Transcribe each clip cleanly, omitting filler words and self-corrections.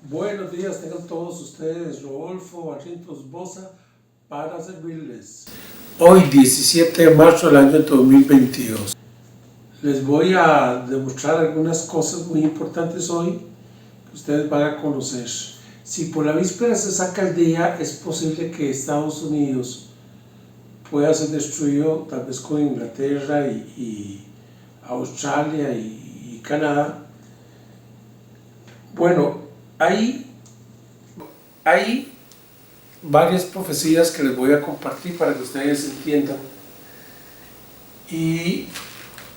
Buenos días, tengan todos ustedes, Rodolfo Barrientos Boza, para servirles. Hoy, 17 de marzo del año 2022. Les voy a demostrar algunas cosas muy importantes hoy que ustedes van a conocer. Si por la víspera se saca el día, es posible que Estados Unidos pueda ser destruido, tal vez con Inglaterra y Australia y Canadá. Bueno, hay varias profecías que les voy a compartir para que ustedes entiendan. Y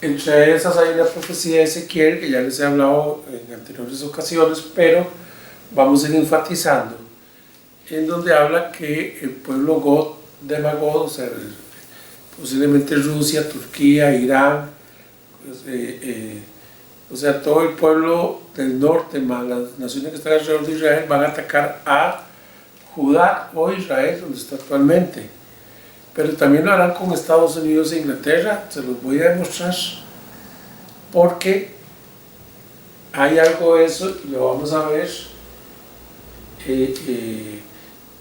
entre esas hay una profecía de Ezequiel que ya les he hablado en anteriores ocasiones, pero vamos a ir enfatizando, en donde habla que el pueblo Gog de Magog, o sea, posiblemente Rusia, Turquía, Irán, o sea, todo el pueblo del norte, más las naciones que están alrededor de Israel, van a atacar a Judá o Israel, donde está actualmente. Pero también lo harán con Estados Unidos e Inglaterra, se los voy a demostrar, porque hay algo de eso y lo vamos a ver.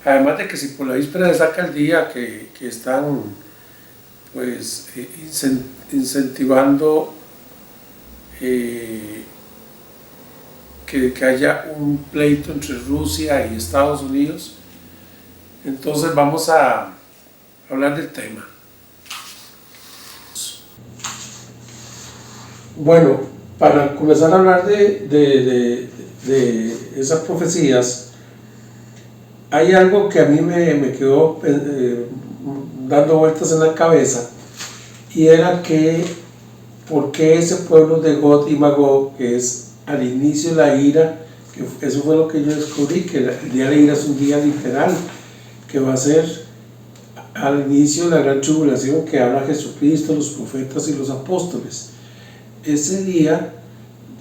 Además de que si por la víspera se saca el día que están pues incentivando que haya un pleito entre Rusia y Estados Unidos, entonces vamos a hablar del tema. Bueno, para comenzar a hablar de esas profecías, hay algo que a mí me quedó dando vueltas en la cabeza, y era que por qué ese pueblo de Gog y Magog, que es al inicio de la ira, que eso fue lo que yo descubrí, que el día de la ira es un día literal, que va a ser al inicio de la gran tribulación que habla Jesucristo, los profetas y los apóstoles. Ese día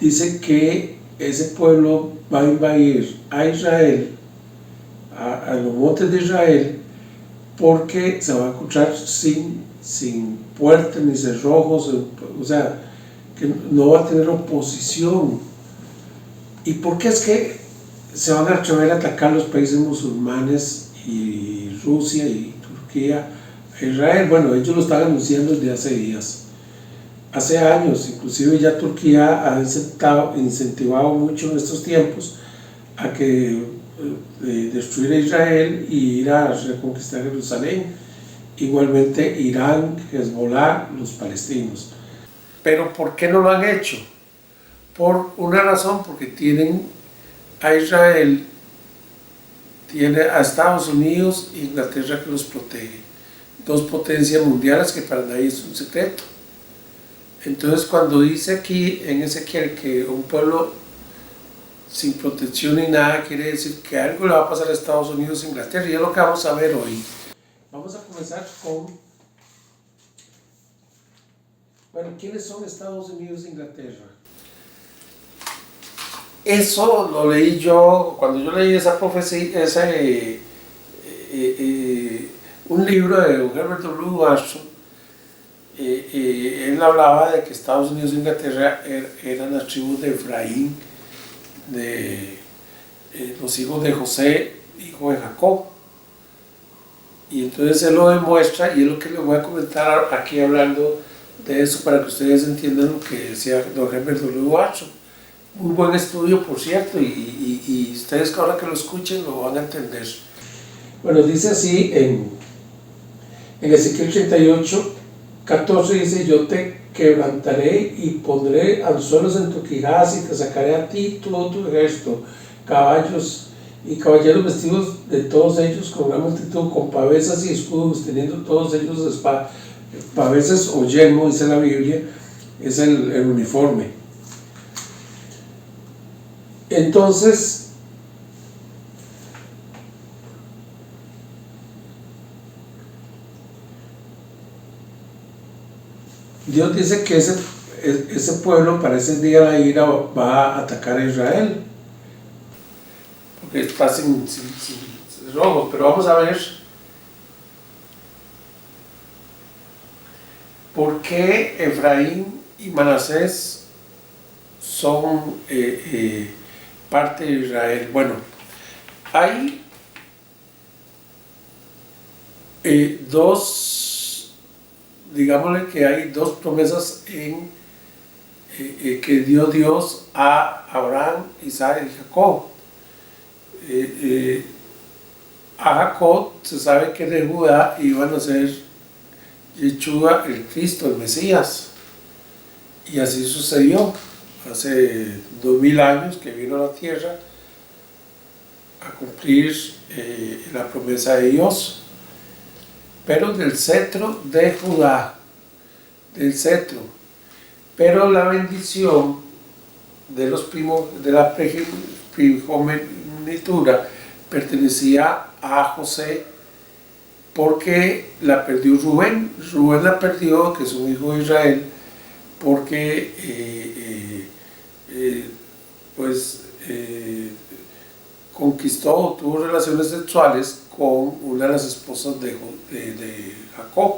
dice que ese pueblo va a invadir a Israel, a los montes de Israel, porque se va a encontrar sin puertas ni cerrojos, o sea, que no va a tener oposición. ¿Y por qué es que se van a atrever a atacar los países musulmanes y Rusia y Turquía a Israel? Bueno, ellos lo están anunciando desde hace días, hace años. Inclusive ya Turquía ha incentivado mucho en estos tiempos a que destruir a Israel y ir a reconquistar Jerusalén. Igualmente Irán, Hezbollah, los palestinos. Pero ¿por qué no lo han hecho? Por una razón, porque tienen a Israel, tiene a Estados Unidos e Inglaterra que los protege, dos potencias mundiales que para nadie es un secreto. Entonces, cuando dice aquí en Ezequiel que un pueblo sin protección ni nada, quiere decir que algo le va a pasar a Estados Unidos e Inglaterra, y es lo que vamos a ver hoy. Vamos a comenzar con, bueno, ¿quiénes son Estados Unidos e Inglaterra? Eso lo leí yo, cuando yo leí esa profecía, un libro de Herbert W. Watson. Él hablaba de que Estados Unidos e Inglaterra eran las tribus de Efraín, de los hijos de José, hijo de Jacob. Y entonces él lo demuestra, y es lo que les voy a comentar aquí hablando de eso para que ustedes entiendan lo que decía don Herbert W. Watson. Muy buen estudio, por cierto, y ustedes ahora que lo escuchen lo van a entender. Bueno, dice así en Ezequiel 38, 14, dice: yo te quebrantaré y pondré anzuelos en tu quijada y te sacaré a ti todo tu ejército, caballos y caballeros vestidos de todos ellos con gran multitud, con pavesas y escudos, teniendo todos ellos espadas. Pavesas o yelmo, dice la Biblia, es el uniforme. Entonces, Dios dice que ese pueblo para ese día de la ira va a atacar a Israel, porque está sin robo. Pero vamos a ver por qué Efraín y Manasés son parte de Israel. Bueno, hay digámosle que hay dos promesas que dio Dios a Abraham, Isaac y Jacob. A Jacob se sabe que de Judá iban a ser Yeshua, el Cristo, el Mesías, y así sucedió. Hace 2000 años que vino a la tierra a cumplir la promesa de Dios, pero del cetro de Judá, del cetro. Pero la bendición de la primogenitura pertenecía a José, porque la perdió Rubén. Rubén la perdió, que es un hijo de Israel, porque conquistó, tuvo relaciones sexuales con una de las esposas de Jacob.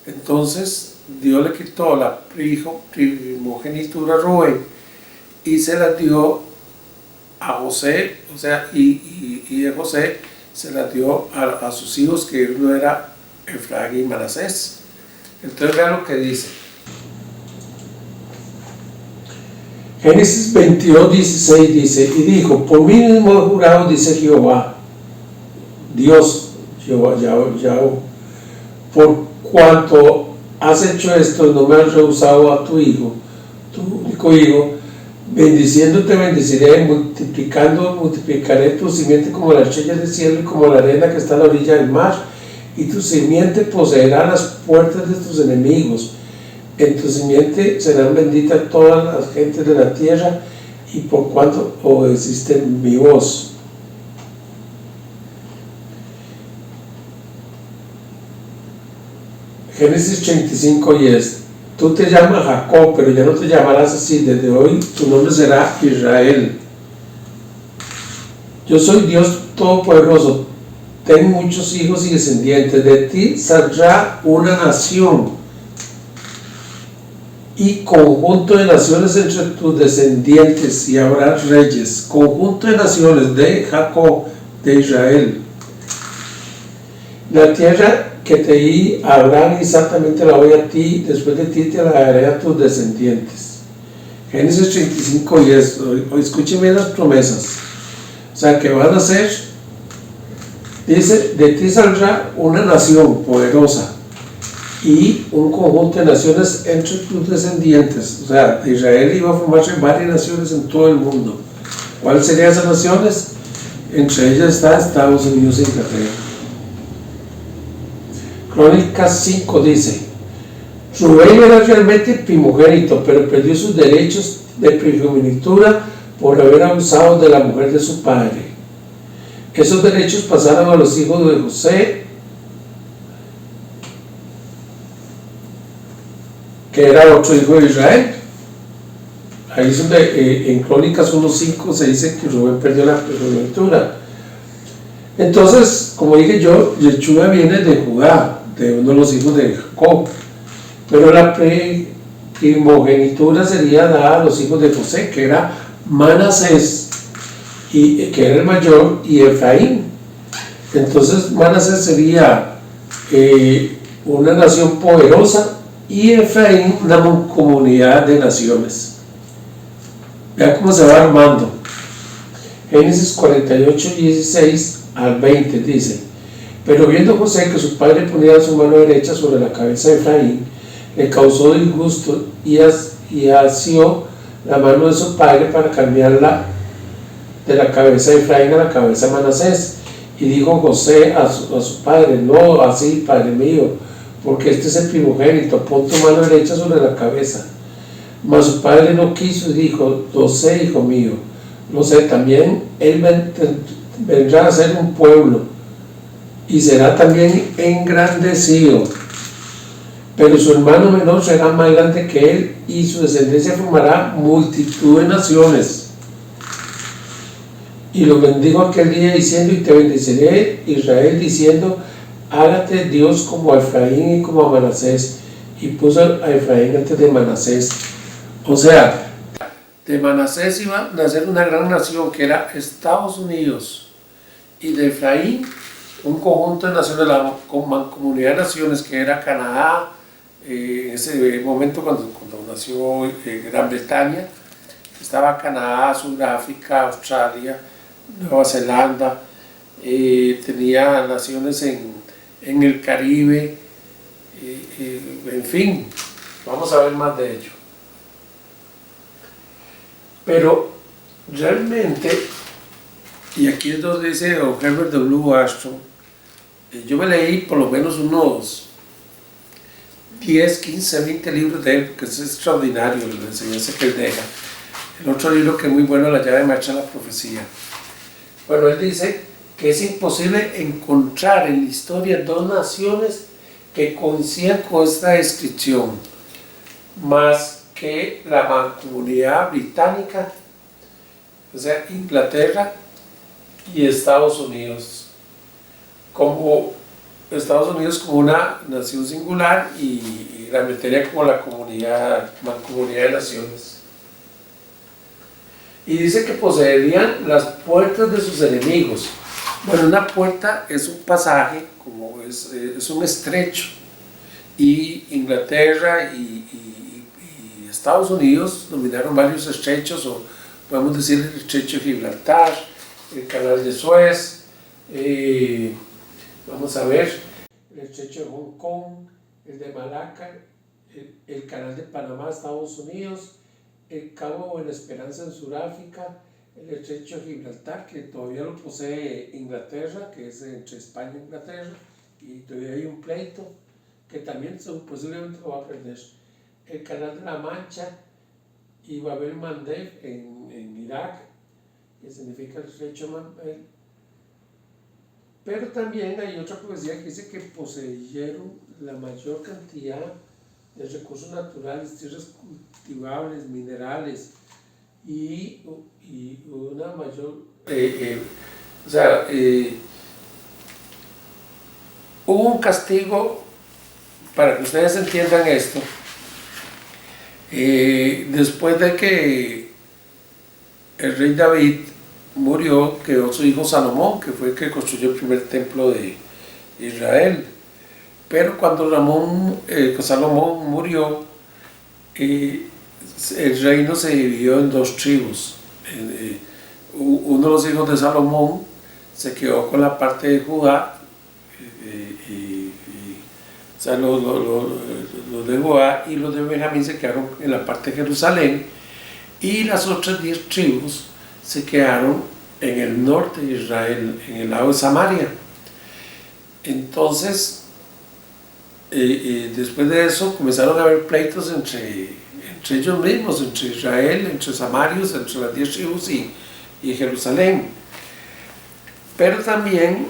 Entonces Dios le quitó la primogenitura a Rubén y se la dio a José, o sea, y de José se la dio a sus hijos, que uno era Efraín y Manasés. Entonces vean lo que dice. Génesis 22, 16 dice, y dijo, por mí mismo he jurado, dice Jehová, Dios, Jehová, por cuanto has hecho esto, no me has rehusado a tu hijo, tu único hijo, bendiciéndote bendeciré, multiplicaré tu simiente como las estrellas del cielo y como la arena que está a la orilla del mar, y tu simiente poseerá las puertas de tus enemigos. En tu simiente serán benditas todas las gentes de la tierra, y por cuanto obedeciste mi voz. Génesis 35, 10. Tú te llamas Jacob, pero ya no te llamarás así. Desde hoy tu nombre será Israel. Yo soy Dios Todopoderoso. Ten muchos hijos y descendientes. De ti saldrá una nación y conjunto de naciones entre tus descendientes, y habrá reyes. Conjunto de naciones de Jacob, de Israel. La tierra que te di a Abraham y Isaac también te la doy a ti, después de ti te la daré a tus descendientes. Génesis 35, 10. Escuchen bien las promesas. O sea, que van a ser, dice, de ti saldrá una nación poderosa y un conjunto de naciones entre tus descendientes. O sea, Israel iba a formarse varias naciones en todo el mundo. ¿Cuáles serían esas naciones? Entre ellas está Estados Unidos e Inglaterra. Crónicas 5 dice, Rubén era realmente primogénito, pero perdió sus derechos de primogenitura por haber abusado de la mujer de su padre. Esos derechos pasaron a los hijos de José, que era otro hijo de Israel. Ahí es donde en Crónicas 1.5 se dice que Rubén perdió la primogenitura. Entonces, como dije yo, Yeshua viene de Judá, de uno de los hijos de Jacob, pero la primogenitura sería dada a los hijos de José, que era Manasés, que era el mayor, y Efraín. Entonces Manasés sería una nación poderosa, y Efraín una comunidad de naciones. Vean cómo se va armando. Génesis 48, 16 al 20 dice, pero viendo José que su padre ponía su mano derecha sobre la cabeza de Efraín, le causó disgusto y asió la mano de su padre para cambiarla de la cabeza de Efraín a la cabeza de Manasés. Y dijo José a su padre, no así, padre mío, porque este es el primogénito, pon tu mano derecha sobre la cabeza. Mas su padre no quiso y dijo, lo sé, hijo mío, lo sé, también él vendrá a ser un pueblo y será también engrandecido, pero su hermano menor será más grande que él, y su descendencia formará multitud de naciones. Y lo bendijo aquel día diciendo, y te bendeciré, Israel, diciendo, hágate Dios como a Efraín y como a Manasés. Y puso a Efraín antes de Manasés. O sea, De Manasés iba a nacer una gran nación que era Estados Unidos, y de Efraín un conjunto de naciones, la comunidad de naciones que era Canadá, en ese momento cuando nació Gran Bretaña, estaba Canadá, Sudáfrica, Australia, Nueva Zelanda, tenía naciones en el Caribe, en fin, vamos a ver más de ello. Pero realmente, y aquí es donde dice don Herbert W. Ashton, yo me leí por lo menos unos 10, 15, 20 libros de él, porque es extraordinario la enseñanza que él deja. El otro libro que es muy bueno, La llave maestra de la profecía. Bueno, él dice que es imposible encontrar en la historia dos naciones que coincidan con esta descripción, más que la mancomunidad británica, o sea, Inglaterra y Estados Unidos, como Estados Unidos como una nación singular y Gran Bretaña como la mancomunidad de naciones. Y dice que poseerían las puertas de sus enemigos. Bueno, una puerta es un pasaje, como es un estrecho, y Inglaterra y Estados Unidos dominaron varios estrechos, o podemos decir el estrecho de Gibraltar, el canal de Suez, vamos a ver, el estrecho de Hong Kong, el de Malaca, el canal de Panamá, Estados Unidos, el Cabo Buena Esperanza en Sudáfrica, el estrecho de Gibraltar, que todavía lo posee Inglaterra, que es entre España e Inglaterra, y todavía hay un pleito que también posiblemente lo va a perder. El canal de la Mancha y Bab el Mandeb en Irak, que significa el estrecho Mandeb. Pero también hay otra profecía que dice que poseyeron la mayor cantidad de recursos naturales, tierras cultivables, minerales y una mayor... hubo un castigo, para que ustedes entiendan esto, después de que el rey David murió, quedó su hijo Salomón, que fue el que construyó el primer templo de Israel. Pero cuando Salomón murió, el reino se dividió en dos tribus. Uno de los hijos de Salomón se quedó con la parte de Judá, o sea, los de Judá y los de Benjamín se quedaron en la parte de Jerusalén, y las otras 10 tribus se quedaron en el norte de Israel, en el lado de Samaria. Entonces, después de eso comenzaron a haber pleitos entre ellos mismos, entre Israel, entre samarios, entre las 10 tribus y Jerusalén. Pero también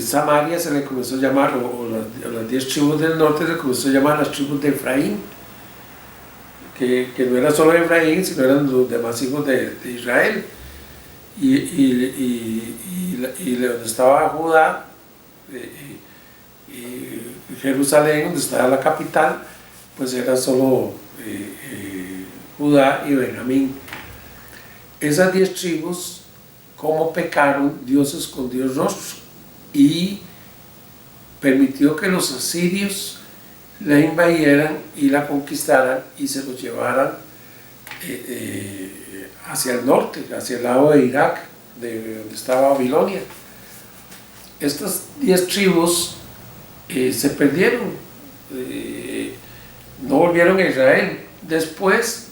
Samaria se le comenzó a llamar, o las 10 tribus del norte se le comenzó a llamar las tribus de Efraín, que no era solo Efraín, sino eran los demás hijos de Israel. Y donde estaba Judá, Jerusalén, donde estaba la capital, pues era solo Judá y Benjamín. Esas 10 tribus, como pecaron, Dios escondió el rostro y permitió que los asirios la invadieran y la conquistaran y se los llevaran hacia el norte, hacia el lado de Irak, de donde estaba Babilonia. Estas 10 tribus se perdieron, no volvieron a Israel. Después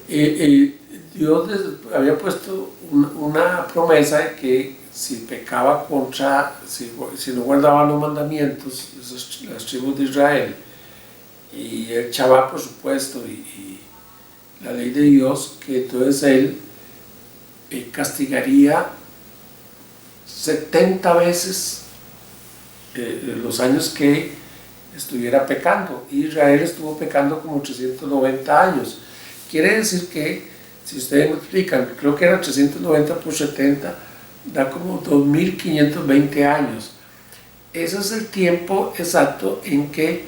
Dios había puesto una promesa de que si pecaba si no guardaban los mandamientos, las tribus de Israel, y el Shabbat, por supuesto, y la ley de Dios, que entonces él castigaría 70 veces los años que estuviera pecando. Israel estuvo pecando como 390 años. Quiere decir que, si ustedes multiplican, creo que era 390 por 70, da como 2520 años. Ese es el tiempo exacto en que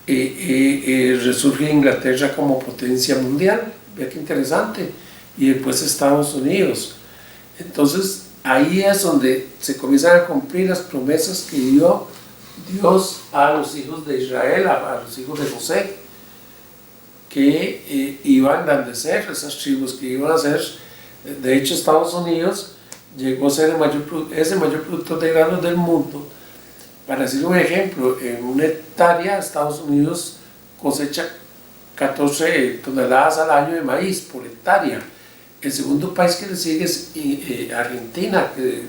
resurge Inglaterra como potencia mundial, vea qué interesante, y después Estados Unidos. Entonces ahí es donde se comienzan a cumplir las promesas que dio Dios a los hijos de Israel, a los hijos de José, que iban a engrandecer esas tribus, que iban a ser, de hecho Estados Unidos llegó a ser el mayor productor de granos del mundo. Para decir un ejemplo, en una hectárea Estados Unidos cosecha 14 toneladas al año de maíz por hectárea. El segundo país que le sigue es Argentina, que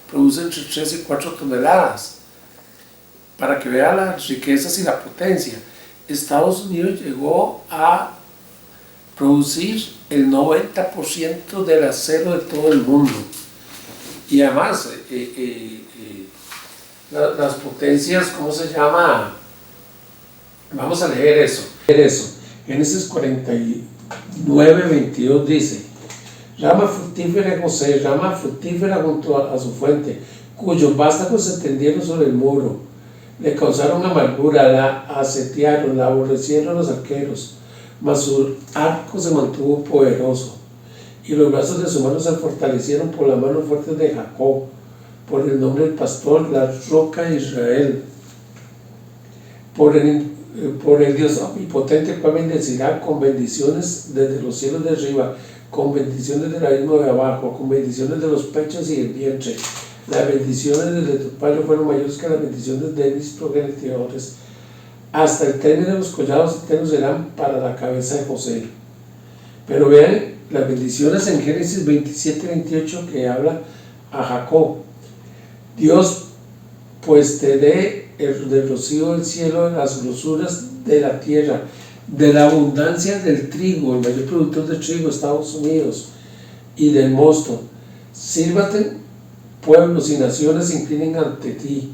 produce entre 3 y 4 toneladas. Para que vean las riquezas y la potencia. Estados Unidos llegó a producir el 90% del acero de todo el mundo. Y además, las potencias, ¿cómo se llama? Vamos a leer eso. Génesis 49, 22 dice: rama fructífera José, rama fructífera junto a su fuente, cuyos vástagos se tendieron sobre el muro. Le causaron amargura, la asetiaron, la aborrecieron los arqueros, mas su arco se mantuvo poderoso, y los brazos de su mano se fortalecieron por las manos fuertes de Jacob, por el nombre del pastor, la roca de Israel, por el Dios omnipotente, cual bendecirá con bendiciones desde los cielos de arriba, con bendiciones del abismo de abajo, con bendiciones de los pechos y el vientre. Las bendiciones desde tu padre fueron mayores que las bendiciones de mis progenitores. Hasta el término de los collados eternos serán para la cabeza de José. Pero vean las bendiciones en Génesis 27, 28 que habla a Jacob. Dios pues te dé del rocío del cielo, de las grosuras de la tierra, de la abundancia del trigo, el mayor productor de trigo, Estados Unidos, y del mosto. Sírvate pueblos y naciones se inclinen ante ti.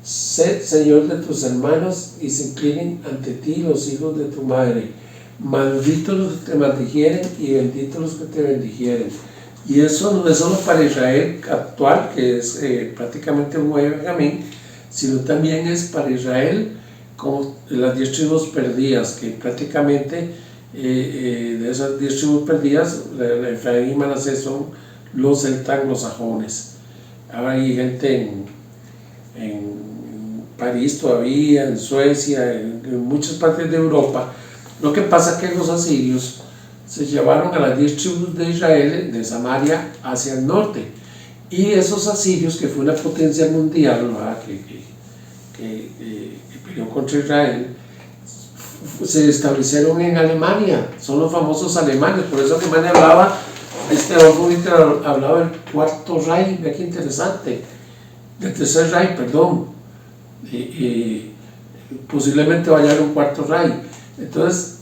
Sé Señor de tus hermanos y se inclinen ante ti los hijos de tu madre. Malditos los que te maldijeren y benditos los que te bendijeren. Y eso no es solo para Israel actual, que es prácticamente un nuevo Benjamín, sino también es para Israel como las 10 tribus perdidas, que prácticamente de esas 10 tribus perdidas, Efraín y Manasés son los celtas anglosajones. Ahora hay gente en París todavía, en Suecia, en muchas partes de Europa. Lo que pasa es que los asirios se llevaron a las 10 tribus de Israel, de Samaria, hacia el norte. Y esos asirios, que fue una potencia mundial, que peleó contra Israel, se establecieron en Alemania. Son los famosos alemanes. Por eso Alemania hablaba, hablaba del cuarto Reich. Vea qué interesante, del tercer Reich, perdón. Posiblemente vaya a haber un cuarto Reich. Entonces,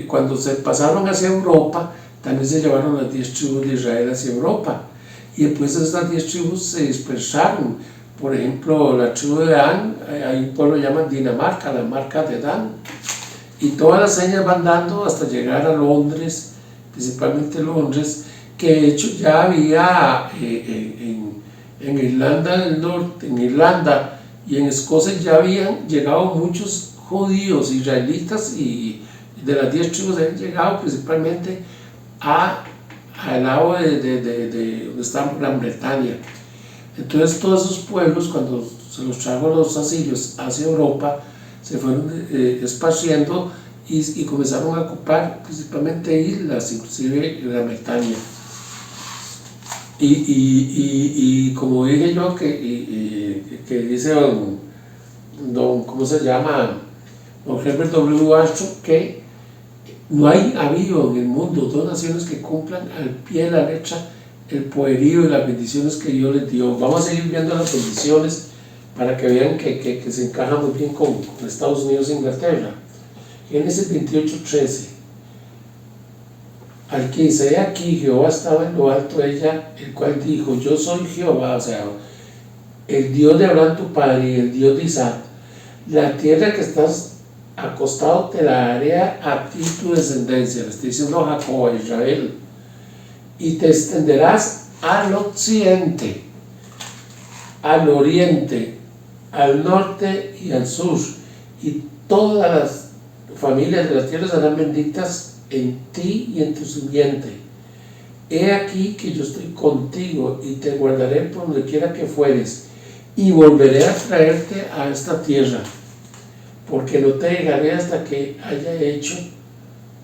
cuando se pasaron hacia Europa, también se llevaron las 10 tribus de Israel hacia Europa, y después estas 10 tribus se dispersaron. Por ejemplo, la tribu de Dan, hay un pueblo que llaman Dinamarca, la marca de Dan, y todas las señas van dando hasta llegar a Londres, principalmente Londres, que de hecho ya había en Irlanda del Norte, en Irlanda y en Escocia ya habían llegado muchos judíos, israelitas, y de las 10 tribus habían llegado principalmente al lado de donde está Gran Bretaña. Entonces todos esos pueblos, cuando se los trajo los asirios hacia Europa, se fueron esparciendo y comenzaron a ocupar principalmente islas, inclusive Gran Bretaña. Y como dije yo, que dice ¿cómo se llama? Don Herbert W. Ashton, que no ha habido en el mundo dos naciones que cumplan al pie de la letra el poderío y las bendiciones que Dios les dio. Vamos a seguir viendo las bendiciones para que vean que se encaja muy bien con Estados Unidos e Inglaterra. Génesis 28:13. Al que dice: aquí Jehová estaba en lo alto de ella, el cual dijo: yo soy Jehová, o sea, el Dios de Abraham tu padre y el Dios de Isaac. La tierra que estás acostado te la daré a ti tu descendencia. Le estoy diciendo a Jacob, a Israel. Y te extenderás al occidente, al oriente, al norte y al sur, y todas las familias de la tierra serán benditas en ti y en tu simiente. He aquí que yo estoy contigo y te guardaré por donde quiera que fueres, y volveré a traerte a esta tierra, porque no te dejaré hasta que haya hecho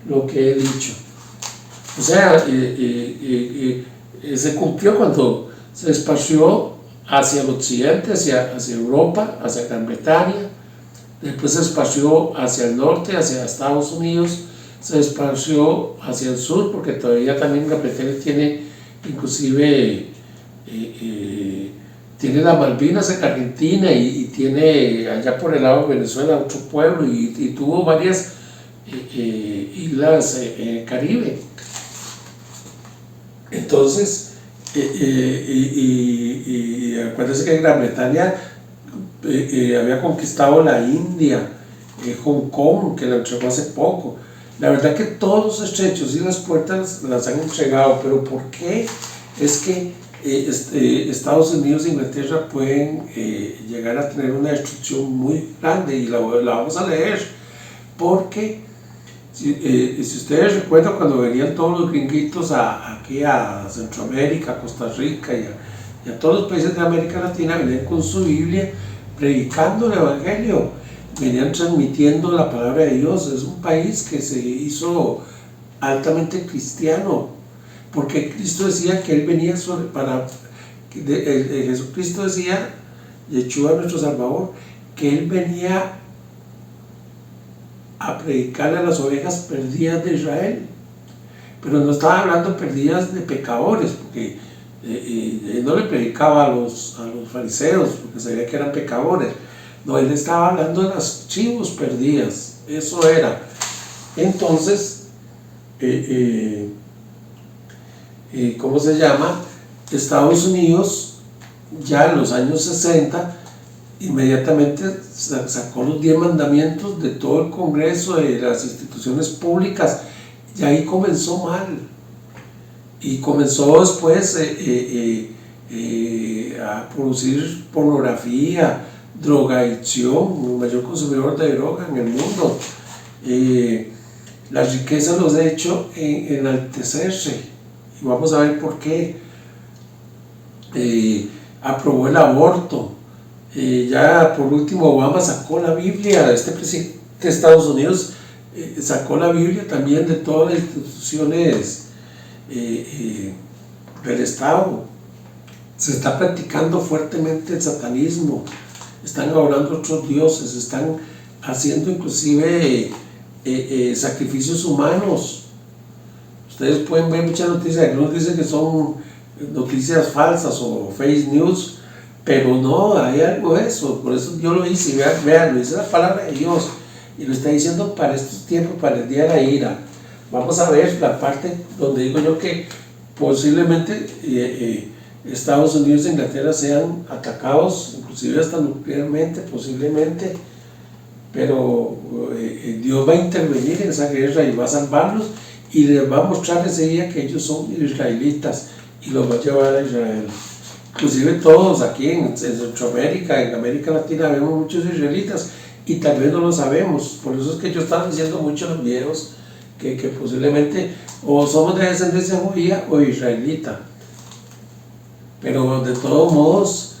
lo que he dicho. O sea, se cumplió cuando se esparció hacia el occidente, hacia Europa, hacia Gran Bretaña, después se esparció hacia el norte, hacia Estados Unidos, se esparció hacia el sur, porque todavía también Gran Bretaña tiene, inclusive, tiene las Malvinas en Argentina y tiene allá por el lado de Venezuela otro pueblo y tuvo varias islas en el Caribe. Entonces, acuérdense que Gran Bretaña había conquistado la India, Hong Kong, que la entregó hace poco. La verdad que todos los estrechos y las puertas las han entregado, pero ¿por qué es que Estados Unidos e Inglaterra pueden llegar a tener una destrucción muy grande? Y la vamos a leer, porque si ustedes recuerdan cuando venían todos los gringuitos aquí a Centroamérica, a Costa Rica y a todos los países de América Latina, venían con su Biblia predicando el Evangelio, venían transmitiendo la palabra de Dios. Es un país que se hizo altamente cristiano, porque Cristo decía que Él venía Jesucristo decía, Yeshua nuestro Salvador, que Él venía a predicarle a las ovejas perdidas de Israel, pero no estaba hablando perdidas de pecadores, porque él no le predicaba a los fariseos, porque sabía que eran pecadores. No, él estaba hablando de las chivos perdidas, eso era. Entonces, ¿cómo se llama? Estados Unidos, ya en los años 60, inmediatamente sacó los 10 mandamientos de todo el Congreso, de las instituciones públicas, y ahí comenzó mal. Y comenzó después a producir pornografía, drogadicción, el mayor consumidor de droga en el mundo. La riqueza los ha hecho enaltecerse, y vamos a ver por qué. Aprobó el aborto. Ya por último Obama sacó la Biblia, este presidente de Estados Unidos sacó la Biblia también de todas las instituciones del Estado. Se está practicando fuertemente el satanismo, están adorando otros dioses, están haciendo inclusive sacrificios humanos. Ustedes pueden ver muchas noticias, algunos dicen que son noticias falsas o fake news, pero no, hay algo de eso. Por eso yo lo hice, vean, lo dice la palabra de Dios, y lo está diciendo para estos tiempos, para el día de la ira. Vamos a ver la parte donde digo yo que posiblemente Estados Unidos e Inglaterra sean atacados, inclusive hasta nuclearmente, posiblemente, pero Dios va a intervenir en esa guerra y va a salvarlos, y les va a mostrar ese día que ellos son israelitas, y los va a llevar a Israel. Inclusive todos aquí en Centroamérica, en América Latina, vemos muchos israelitas y tal vez no lo sabemos. Por eso es que yo estaba diciendo mucho en los videos que posiblemente o somos de descendencia judía o israelita. Pero de todos modos,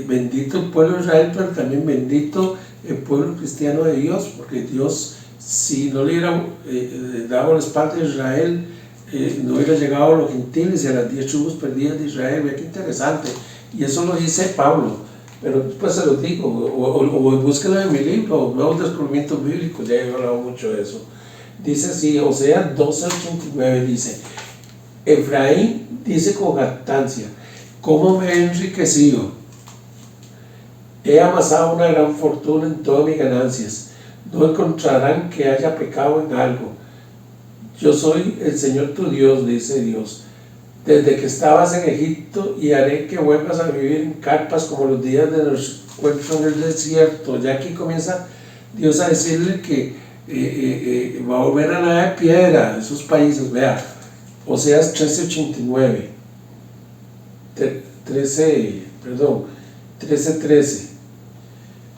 bendito el pueblo de Israel, pero también bendito el pueblo cristiano de Dios, porque Dios, si no le hubiera dado la espalda a Israel, no hubiera llegado a los gentiles y a las 10 tribus perdidas de Israel. Vea qué interesante, y eso lo dice Pablo, pero después se lo digo, o búsquenlo en mi libro, Nuevos Descubrimientos Bíblicos, ya he hablado mucho de eso. Dice así, Oseas 12:89, dice: Efraín dice con jactancia, ¿cómo me he enriquecido? He amasado una gran fortuna en todas mis ganancias, no encontrarán que haya pecado en algo. Yo soy el Señor tu Dios, dice Dios, desde que estabas en Egipto, y haré que vuelvas a vivir en carpas como los días de nuestro encuentro en el desierto. Ya aquí comienza Dios a decirle que va a volver a la piedra en esos países. Vea, Oseas 13:89, 13:13.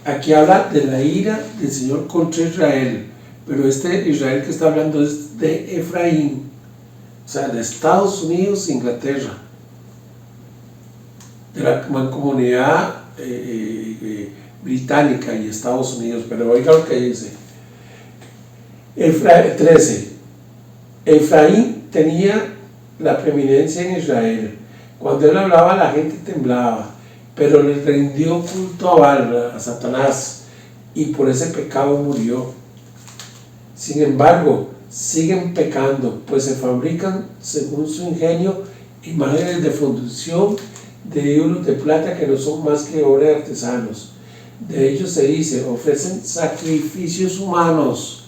Aquí habla de la ira del Señor contra Israel, pero este Israel que está hablando es de Efraín, o sea, de Estados Unidos e Inglaterra, de la mancomunidad británica y Estados Unidos. Pero oiga lo que dice. 13. Efraín tenía la preeminencia en Israel. Cuando él hablaba, la gente temblaba, pero le rindió culto a Baal, a Satanás, y por ese pecado murió. Sin embargo, siguen pecando, pues se fabrican, según su ingenio, imágenes de fundición de ídolos de plata que no son más que obra de artesanos. De ellos se dice, ofrecen sacrificios humanos.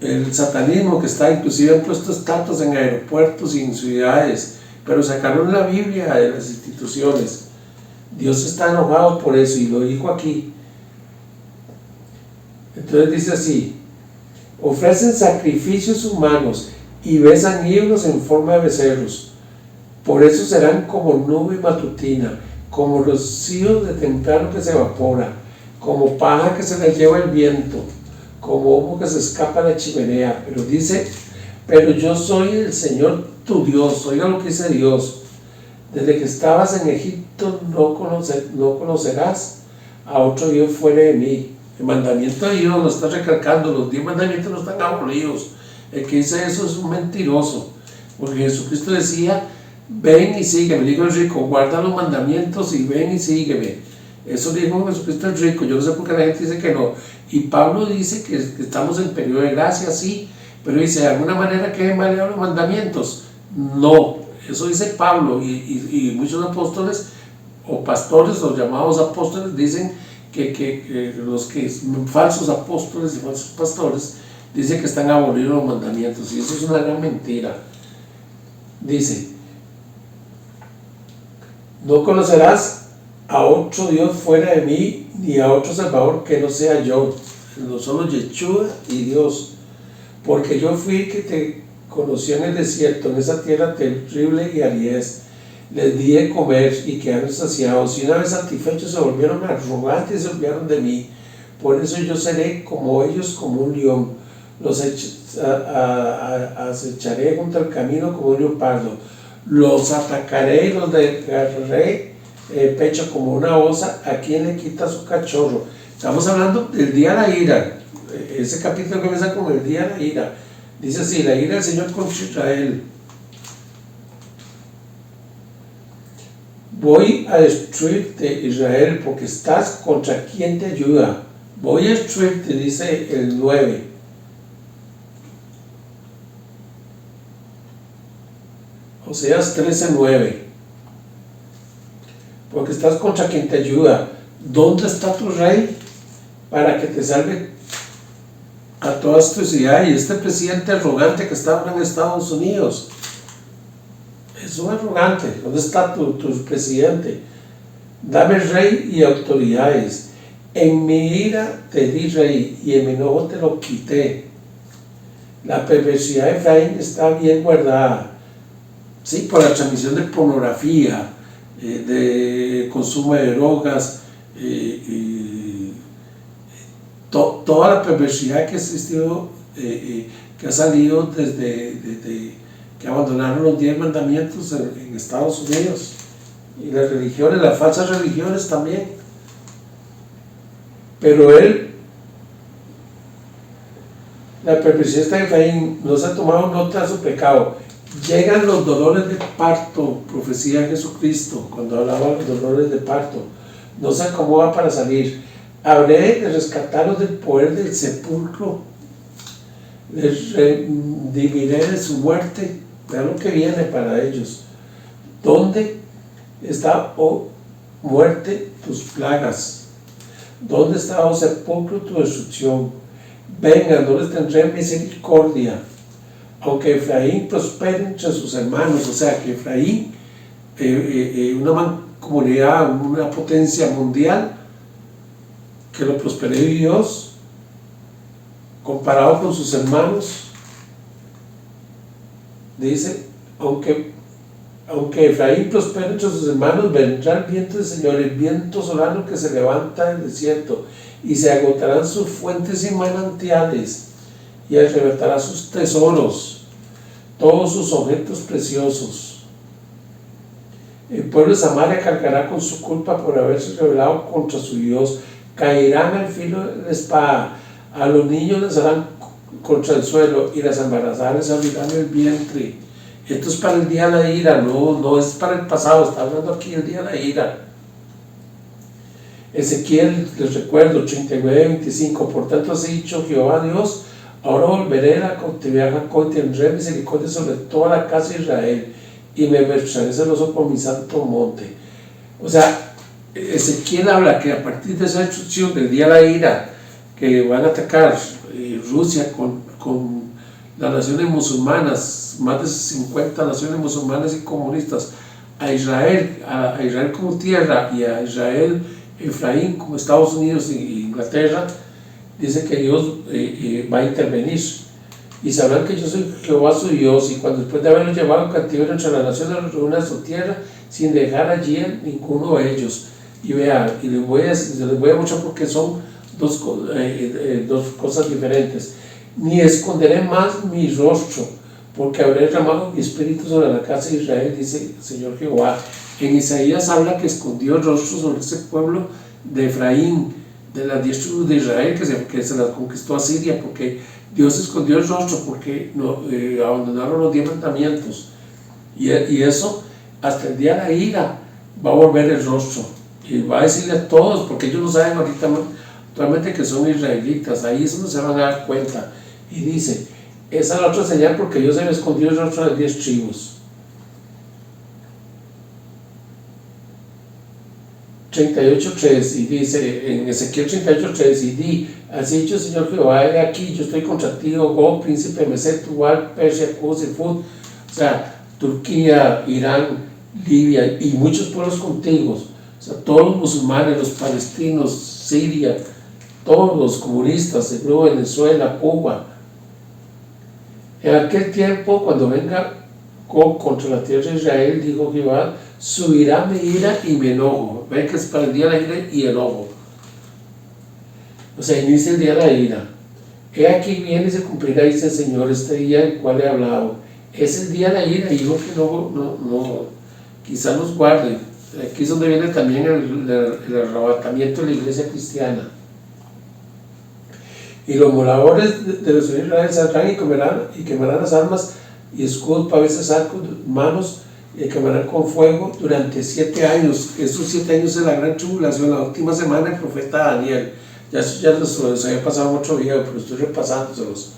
El satanismo que está, inclusive han puesto estatuas en aeropuertos y en ciudades, pero sacaron la Biblia de las instituciones. Dios está enojado por eso y lo dijo aquí. Entonces dice así: ofrecen sacrificios humanos y besan ídolos en forma de becerros. Por eso serán como nube matutina, como rocío de temprano que se evapora, como paja que se la lleva el viento, como humo que se escapa de la chimenea. Pero dice, pero yo soy el Señor tu Dios. Oiga lo que dice Dios: desde que estabas en Egipto no conocerás a otro Dios fuera de mí. El mandamiento de Dios lo está recalcando, los 10 mandamientos no están abolidos. El que dice eso es un mentiroso, porque Jesucristo decía, ven y sígueme. Digo el rico, guarda los mandamientos y ven y sígueme. Eso dijo Jesucristo el rico. Yo no sé por qué la gente dice que no. Y Pablo dice que estamos en periodo de gracia, sí, pero dice, ¿de alguna manera queden mareados los mandamientos? No, eso dice Pablo, y muchos apóstoles o pastores, los llamados apóstoles, dicen que los que falsos apóstoles y falsos pastores dicen que están abolidos los mandamientos, y eso es una gran mentira. Dice, no conocerás a otro Dios fuera de mí, ni a otro Salvador que no sea yo. No solo Yeshua y Dios, porque yo fui el que te conoció en el desierto, en esa tierra terrible y aridez. Les di de comer y quedaron saciados, y una vez satisfechos se volvieron arrogantes y se olvidaron de mí. Por eso yo seré como ellos, como un león. Los acecharé junto al camino como un leopardo. Los atacaré y los desgarraré pecho como una osa a quien le quita su cachorro. Estamos hablando del día de la ira. Ese capítulo comienza con el día de la ira. Dice así: la ira del Señor contra Israel. Voy a destruirte, Israel, porque estás contra quien te ayuda. Voy a destruirte, dice el 9. Oseas 13:9. Porque estás contra quien te ayuda. ¿Dónde está tu rey para que te salve a todas tus ciudades? Y este presidente arrogante que está ahora en Estados Unidos es un arrogante. ¿Dónde está tu presidente? Dame rey y autoridades. En mi ira te di rey y en mi enojo te lo quité. La perversidad de Efraín está bien guardada, sí, por la transmisión de pornografía, de consumo de drogas, toda la perversidad que ha existido, que ha salido desde que abandonaron los 10 mandamientos en Estados Unidos, y las religiones, las falsas religiones también. Pero la perversidad de Efraín no se ha tomado nota de su pecado. Llegan los dolores de parto, profecía de Jesucristo, cuando hablaba de los dolores de parto. No se acomoda para salir. Habré de rescatarlos del poder del sepulcro. Les redimiré de su muerte. Vean lo que viene para ellos. ¿Dónde está, oh muerte, tus plagas? ¿Dónde está, oh sepulcro, tu destrucción? Vengan, no les tendré misericordia. Aunque Efraín prospere entre sus hermanos, o sea que Efraín, una mancomunidad, una potencia mundial, que lo prospere Dios, comparado con sus hermanos, dice, aunque Aunque Efraín prospere entre sus hermanos, vendrá el viento del Señor, el viento solano que se levanta del desierto, y se agotarán sus fuentes y manantiales, y arrebatará sus tesoros, todos sus objetos preciosos. El pueblo de Samaria cargará con su culpa por haberse rebelado contra su Dios. Caerán al filo de la espada, a los niños les harán contra el suelo, y las embarazadas les abrirán el vientre. Esto es para el día de la ira, no es para el pasado, está hablando aquí el día de la ira. Ezequiel, les recuerdo, 39:25, por tanto así ha dicho Jehová Dios, ahora volveré a la cautividad de Jacob y tendré misericordia sobre toda la casa de Israel, y me mostraré celoso por mi santo monte. O sea, Ezequiel habla que a partir de esa destrucción del día de la ira, que van a atacar Rusia con las naciones musulmanas, más de 50 naciones musulmanas y comunistas, a Israel como tierra y a Israel, Efraín como Estados Unidos e Inglaterra, dice que Dios va a intervenir. Y sabrán que yo soy Jehová su Dios, y cuando después de haberlos llevado cautiverio entre las naciones, los reúne a su tierra, sin dejar allí a ninguno de ellos. Y vean, y les voy a mostrar porque son dos cosas diferentes. Ni esconderé más mi rostro, porque habré derramado mi espíritu sobre la casa de Israel, dice el Señor Jehová. En Isaías habla que escondió el rostro sobre ese pueblo de Efraín, de las 10 tribus de Israel que se las conquistó a Siria, porque Dios escondió el rostro, porque abandonaron los 10 mandamientos. Y eso, hasta el día de la ira, va a volver el rostro. Y va a decirle a todos, porque ellos no saben ahorita actualmente que son israelitas, ahí es donde se van a dar cuenta. Y dice, esa es la otra señal, porque Dios se le escondió el rostro de 10 tribus. 38:3, y dice en Ezequiel 38:3, y di, así dicho el Señor Jehová, he aquí, yo estoy contra ti, Gog, príncipe Meset, Tubal, Persia, Cus y Fud, o sea, Turquía, Irán, Libia y muchos pueblos contigo, o sea, todos los musulmanes, los palestinos, Siria, todos los comunistas, el grupo de Venezuela, Cuba. En aquel tiempo, cuando venga Gog contra la tierra de Israel, dijo Jehová, subirá mi ira y mi enojo. Ven que es para el día de la ira y enojo. O sea, inicia el día de la ira. He aquí viene y se cumplirá, dice el Señor, este día del cual he hablado. Es el día de la ira, y digo que no, quizás nos guarde. Aquí es donde viene también el arrebatamiento de la iglesia cristiana. Y los moradores de los hijos de Israel saldrán y quemarán las armas y escudos, pavesas, arcos, manos, y quemarán con fuego durante 7 años. Estos 7 años es la gran tribulación, la última semana del profeta Daniel. Ya les había pasado en otro video, pero estoy repasándoselos.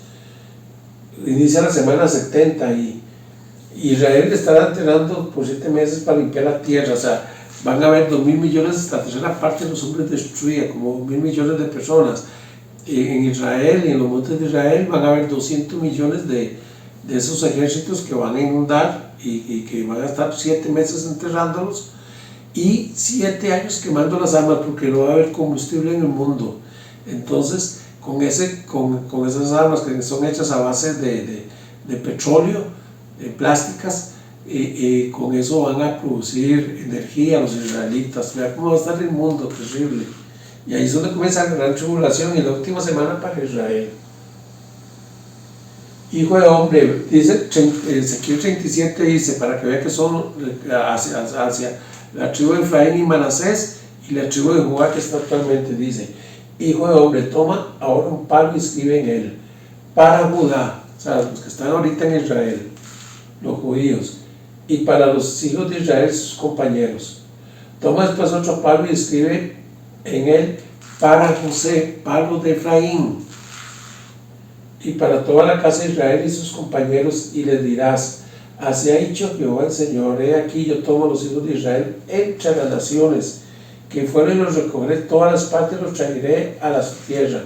Inicia la semana 70 y Israel estará entrenando por 7 meses para limpiar la tierra. O sea, van a haber 2.000 millones, la tercera parte de los hombres destruida, como 1.000 millones de personas. En Israel y en los montes de Israel van a haber 200 millones de esos ejércitos que van a inundar y que van a estar 7 meses enterrándolos y 7 años quemando las armas, porque no va a haber combustible en el mundo. Entonces, con esas armas que son hechas a base de petróleo, de plásticas, con eso van a producir energía los israelitas. Vean cómo va a estar el mundo, terrible. Y ahí es donde comienza la gran tribulación y la última semana para Israel. Hijo de hombre, dice Ezequiel 37, dice, para que vea que son hacia la tribu de Efraín y Manasés y la tribu de Judá que está actualmente. Dice, hijo de hombre, toma ahora un palo y escribe en él, para Judá, o sea, los que están ahorita en Israel, los judíos, y para los hijos de Israel, sus compañeros. Toma después otro palo y escribe en él, para José, palo de Efraín, y para toda la casa de Israel y sus compañeros, y les dirás, así ha dicho Jehová el Señor, he aquí yo tomo los hijos de Israel entre las naciones, que fueron y los recogeré todas las partes, los traeré a la tierra,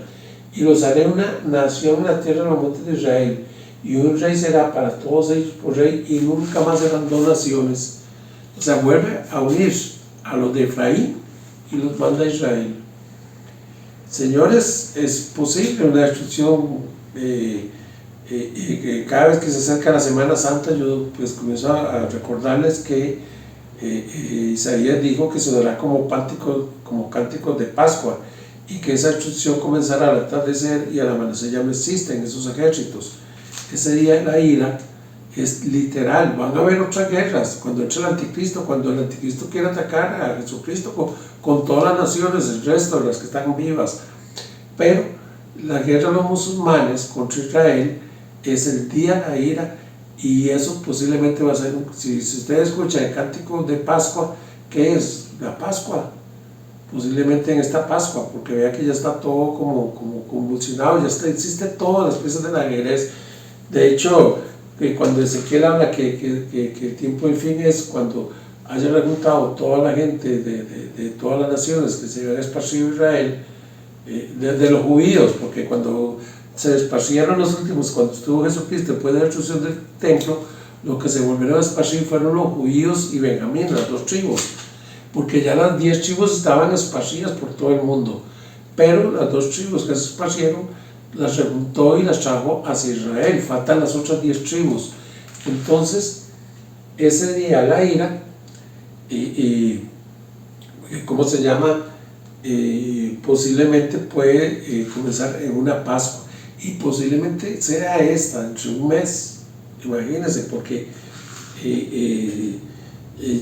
y los haré una nación en la tierra de los montes de Israel, y un rey será para todos ellos por rey, y nunca más serán 2 naciones. O sea, vuelve a unir a los de Efraín y los manda a Israel. Señores, es posible una destrucción Cada vez que se acerca la Semana Santa, yo pues comienzo a recordarles que Isaías dijo que se dará como cánticos de Pascua, y que esa destrucción comenzará al atardecer y al amanecer ya no existen esos ejércitos. Ese día de la ira es literal, van a haber otras guerras cuando entre el anticristo, cuando el anticristo quiera atacar a Jesucristo con todas las naciones, el resto de las que están vivas. Pero la guerra de los musulmanes contra Israel es el día de la ira, y eso posiblemente va a ser, si ustedes escuchan el cántico de Pascua, ¿qué es? La Pascua, posiblemente en esta Pascua, porque vea que ya está todo como convulsionado, existe todas las piezas de la guerra. De hecho, cuando Ezequiel habla que el tiempo del fin es cuando haya rejuntado toda la gente de todas las naciones que se habían esparcido Israel, de los judíos, porque cuando se esparcieron los últimos, cuando estuvo Jesucristo después de la destrucción del templo, lo que se volvieron a esparcir fueron los judíos y Benjamín, las dos tribus, porque ya las 10 tribus estaban esparcidas por todo el mundo, pero las 2 tribus que se esparcieron las rejuntó y las trajo hacia Israel, faltan las otras 10 tribus. Entonces ese día la ira, ¿cómo se llama? Posiblemente puede comenzar en una Pascua, y posiblemente sea esta entre un mes, imagínense, porque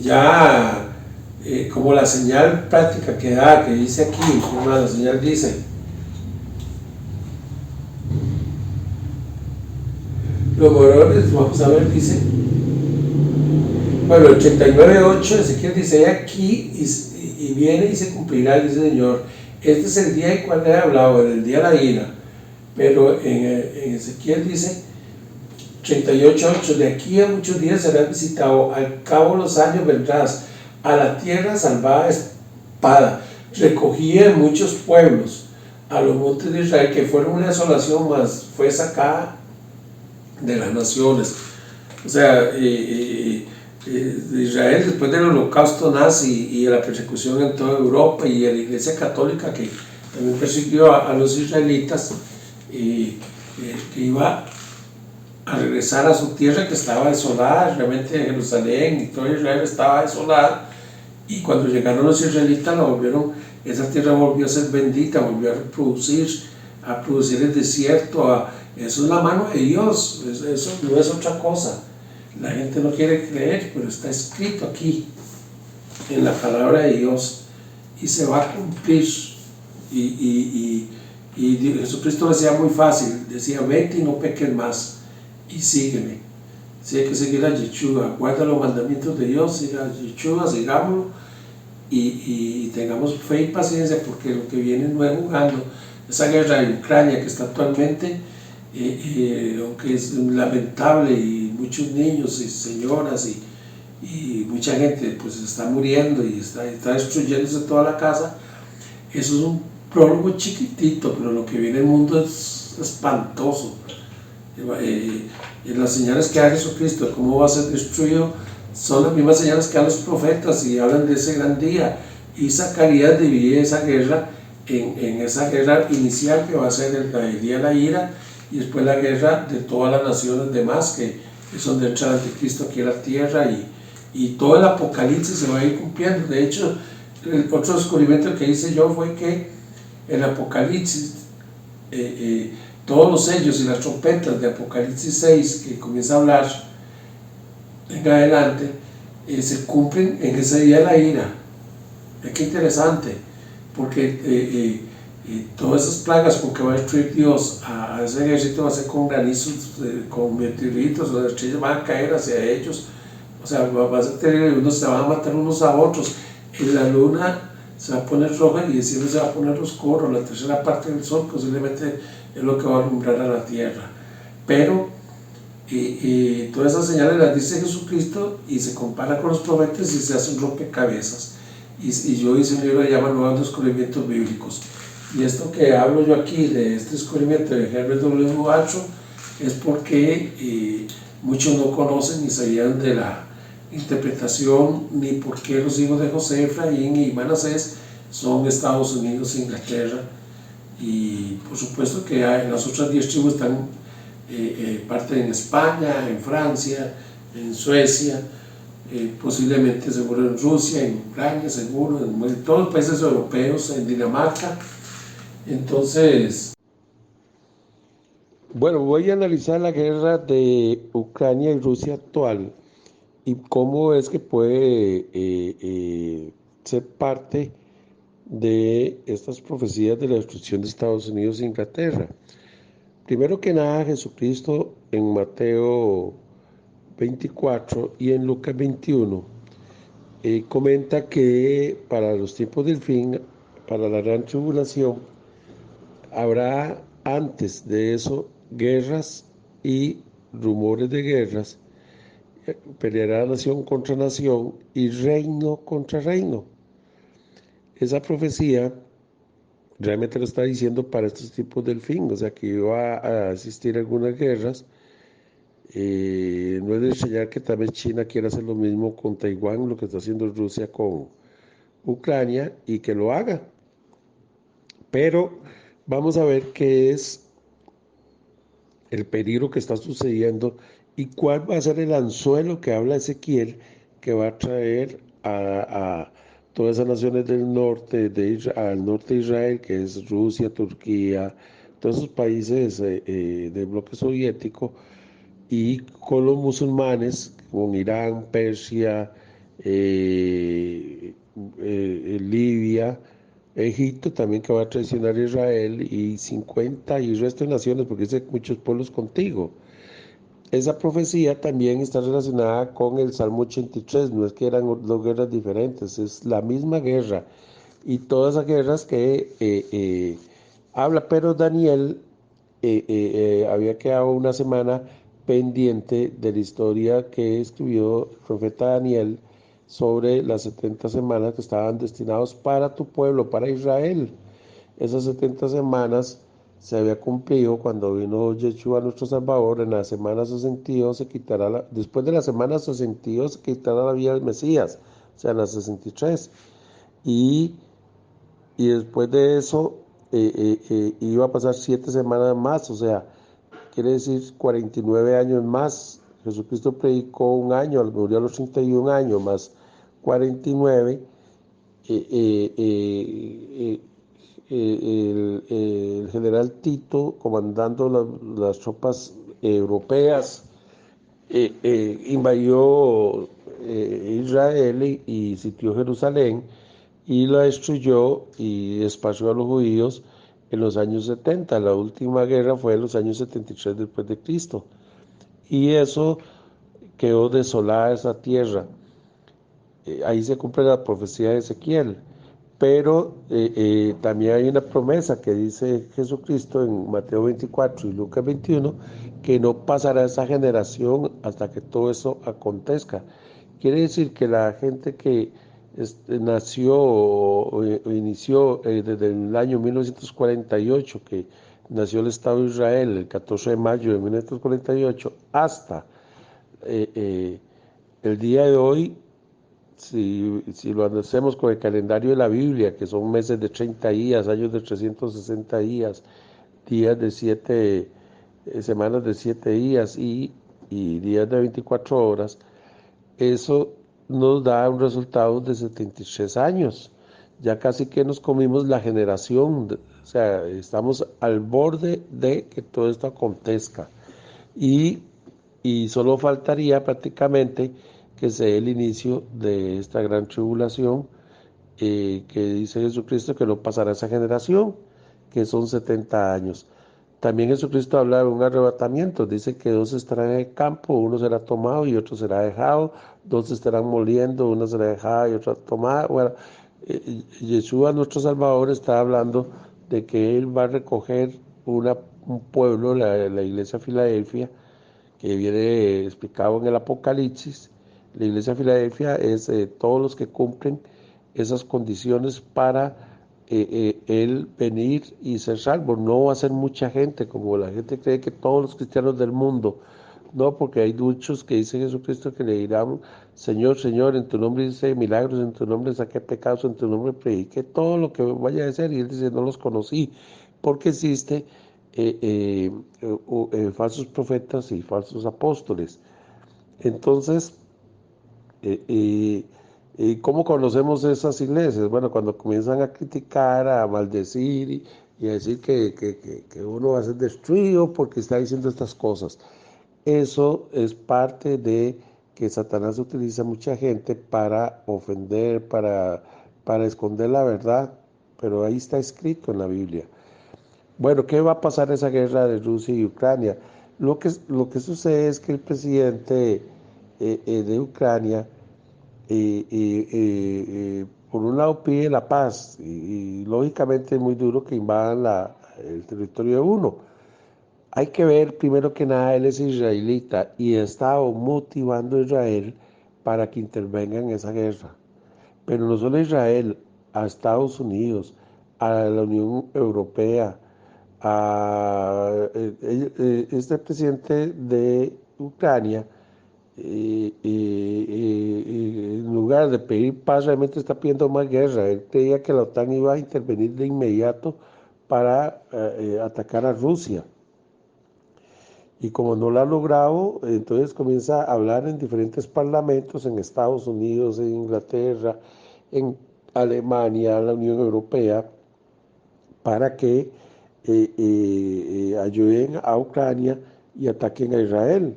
ya como la señal práctica que da, que dice aquí, como la señal dice, los moradores, vamos a ver, dice, bueno, el 39.8, Ezequiel dice, aquí y viene y se cumplirá, dice el Señor. Este es el día en cual he hablado, el día de la ira. Pero en Ezequiel dice 38.8, de aquí a muchos días serás visitado, al cabo de los años vendrás a la tierra salvada de espada, recogida de muchos pueblos, a los montes de Israel, que fueron una desolación, mas fue sacada de las naciones. O sea, Israel, después del holocausto nazi y de la persecución en toda Europa, y de la Iglesia Católica que también persiguió a los israelitas, que iba a regresar a su tierra que estaba desolada, realmente Jerusalén y todo Israel estaba desolada, y cuando llegaron los israelitas esa tierra volvió a ser bendita, volvió a producir el desierto, eso es la mano de Dios, eso no es otra cosa. La gente no quiere creer, pero está escrito aquí en la palabra de Dios, y se va a cumplir. Y Jesucristo decía muy fácil, decía: vete y no peques más, y sígueme. Si hay que seguir a Yeshua, guarda los mandamientos de Dios, siga a Yeshua, sigámoslo, y tengamos fe y paciencia, porque lo que viene no es jugando. Esa guerra de Ucrania que está actualmente, aunque es lamentable, y muchos niños y señoras y mucha gente pues está muriendo y está destruyéndose toda la casa, eso es un prólogo chiquitito, pero lo que viene en el mundo es espantoso. Las señales que da Jesucristo, cómo va a ser destruido, son las mismas señales que dan los profetas, y hablan de ese gran día. Y Zacarías divide esa guerra en esa guerra inicial, que va a ser el día de la ira, y después la guerra de todas las naciones demás, que es donde entra el anticristo aquí a la tierra, y todo el apocalipsis se va a ir cumpliendo. De hecho, el otro descubrimiento que hice yo fue que el apocalipsis, todos los sellos y las trompetas de Apocalipsis 6, que comienza a hablar en adelante, se cumplen en ese día de la ira. Es que interesante, porque todas esas plagas con que va a destruir Dios a ese ejército va a ser con granizos, con meteoritos, las estrellas van a caer hacia ellos. O sea, va a ser terrible, se van a matar unos a otros, y la luna se va a poner roja y el cielo se va a poner oscuro, la tercera parte del sol posiblemente es lo que va a alumbrar a la tierra. Pero todas esas señales las dice Jesucristo, y se compara con los profetas, y se hace un rompecabezas. Y yo hice un libro que se llama Nuevos Descubrimientos Bíblicos, y esto que hablo yo aquí de este descubrimiento de Herbert W. Asher es porque muchos no conocen ni sabían de la interpretación, ni por qué los hijos de José, Efraín y Manasés son Estados Unidos e Inglaterra. Y por supuesto que las otras 10 tribus están parte en España, en Francia, en Suecia, posiblemente seguro en Rusia, en Ucrania, seguro, en todos los países europeos, en Dinamarca. Entonces, bueno, voy a analizar la guerra de Ucrania y Rusia actual y cómo es que puede ser parte de estas profecías de la destrucción de Estados Unidos e Inglaterra. Primero que nada, Jesucristo en Mateo 24 y en Lucas 21 comenta que para los tiempos del fin, para la gran tribulación, habrá antes de eso guerras y rumores de guerras, peleará nación contra nación y reino contra reino. Esa profecía realmente lo está diciendo para estos tipos del fin, o sea que iba a existir algunas guerras. No es de enseñar que tal vez China quiera hacer lo mismo con Taiwán, lo que está haciendo Rusia con Ucrania, y que lo haga. Pero vamos a ver qué es el peligro que está sucediendo y cuál va a ser el anzuelo que habla Ezequiel que va a traer a todas esas naciones del norte, al norte de Israel, que es Rusia, Turquía, todos esos países del bloque soviético, y con los musulmanes, con Irán, Persia, Libia, Egipto también, que va a traicionar a Israel, y 50 y el resto de naciones, porque dice muchos pueblos contigo. Esa profecía también está relacionada con el Salmo 83, no es que eran dos guerras diferentes, es la misma guerra y todas esas guerras que habla, pero Daniel había quedado una semana pendiente de la historia que escribió el profeta Daniel sobre las 70 semanas que estaban destinados para tu pueblo, para Israel. Esas 70 semanas se había cumplido cuando vino Yeshua nuestro Salvador. En la semana 62 se quitará después de la semana 62 se quitará la vida del Mesías, o sea, en la 63. Y, y después de eso iba a pasar 7 semanas más, o sea, quiere decir 49 años más. Jesucristo predicó un año, murió a los 31 años, más 49. eh, eh, eh, el general Tito, comandando las tropas europeas, invadió Israel y sitió Jerusalén y la destruyó y despació a los judíos en los años 70. La última guerra fue en los años 73 después de Cristo. Y eso quedó desolada esa tierra. Ahí se cumple la profecía de Ezequiel. Pero también hay una promesa que dice Jesucristo en Mateo 24 y Lucas 21, que no pasará esa generación hasta que todo eso acontezca. Quiere decir que la gente que nació o inició desde el año 1948, que nació el Estado de Israel el 14 de mayo de 1948, hasta eh, eh, el día de hoy, si lo hacemos con el calendario de la Biblia, que son meses de 30 días, años de 360 días, días de 7, semanas de 7 días y días de 24 horas, eso nos da un resultado de 73 años. Ya casi que nos comimos la generación, o sea, estamos al borde de que todo esto acontezca. Y, y solo faltaría prácticamente que sea el inicio de esta gran tribulación que dice Jesucristo que no pasará esa generación, que son 70 años. También Jesucristo habla de un arrebatamiento, dice que dos estarán en el campo, uno será tomado y otro será dejado, dos estarán moliendo, una será dejada y otra tomada. Bueno, Yeshua, nuestro Salvador, está hablando de que Él va a recoger un pueblo, la iglesia de Filadelfia, que viene explicado en el Apocalipsis. La iglesia de Filadelfia es todos los que cumplen esas condiciones para él venir y ser salvo. No va a ser mucha gente, como la gente cree que todos los cristianos del mundo. No, porque hay muchos que dice Jesucristo que le dirán, Señor, Señor, en tu nombre hice milagros, en tu nombre saqué pecados, en tu nombre prediqué todo lo que vaya a hacer. Y él dice, no los conocí, porque existe falsos profetas y falsos apóstoles. Entonces, ¿cómo conocemos esas iglesias? Bueno, cuando comienzan a criticar, a maldecir y a decir que uno va a ser destruido porque está diciendo estas cosas. Eso es parte de que Satanás utiliza a mucha gente para ofender, para esconder la verdad, pero ahí está escrito en la Biblia. Bueno, ¿qué va a pasar en esa guerra de Rusia y Ucrania? Lo que sucede es que el presidente de Ucrania, por un lado pide la paz y lógicamente es muy duro que invadan el territorio de uno. Hay que ver primero que nada, él es israelita y ha estado motivando a Israel para que intervenga en esa guerra. Pero no solo a Israel, a Estados Unidos, a la Unión Europea, este presidente de Ucrania, en lugar de pedir paz, realmente está pidiendo más guerra. Él creía que la OTAN iba a intervenir de inmediato para atacar a Rusia. Y como no lo ha logrado, entonces comienza a hablar en diferentes parlamentos, en Estados Unidos, en Inglaterra, en Alemania, la Unión Europea, para que ayuden a Ucrania y ataquen a Israel.